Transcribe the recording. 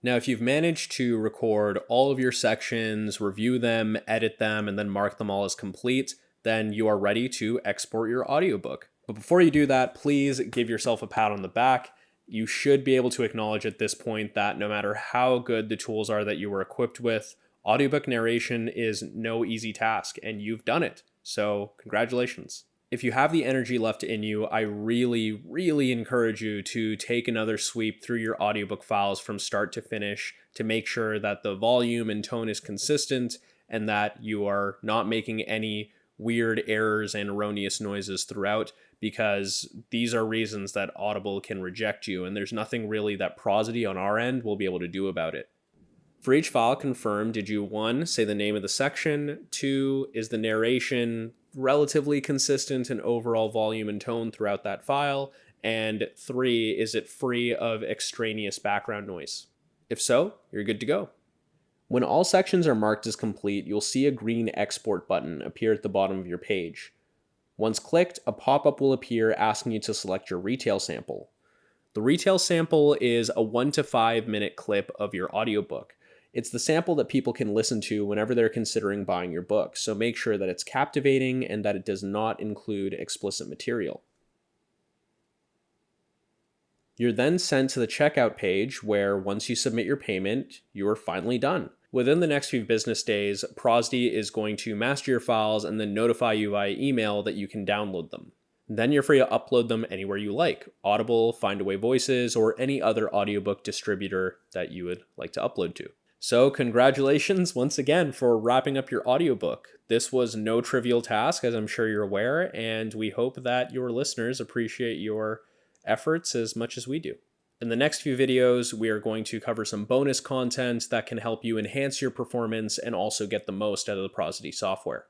Now, if you've managed to record all of your sections, review them, edit them, and then mark them all as complete, then you are ready to export your audiobook. But before you do that, please give yourself a pat on the back. You should be able to acknowledge at this point that no matter how good the tools are that you were equipped with, audiobook narration is no easy task, and you've done it. So, congratulations. If you have the energy left in you, I really encourage you to take another sweep through your audiobook files from start to finish to make sure that the volume and tone is consistent and that you are not making any weird errors and erroneous noises throughout, because these are reasons that Audible can reject you, and there's nothing really that Prozody on our end will be able to do about it. For each file, confirm, did you 1, say the name of the section, 2, is the narration relatively consistent in overall volume and tone throughout that file, and 3, is it free of extraneous background noise? If so, you're good to go. When all sections are marked as complete, you'll see a green export button appear at the bottom of your page. Once clicked, a pop-up will appear asking you to select your retail sample. The retail sample is a 1 to 5 minute clip of your audiobook. It's the sample that people can listen to whenever they're considering buying your book, so make sure that it's captivating and that it does not include explicit material. You're then sent to the checkout page where, once you submit your payment, you're finally done. Within the next few business days, Prozody is going to master your files and then notify you via email that you can download them. Then you're free to upload them anywhere you like: Audible, Findaway Voices, or any other audiobook distributor that you would like to upload to. So congratulations once again for wrapping up your audiobook. This was no trivial task, as I'm sure you're aware, and we hope that your listeners appreciate your efforts as much as we do. In the next few videos, we are going to cover some bonus content that can help you enhance your performance and also get the most out of the Prozody software.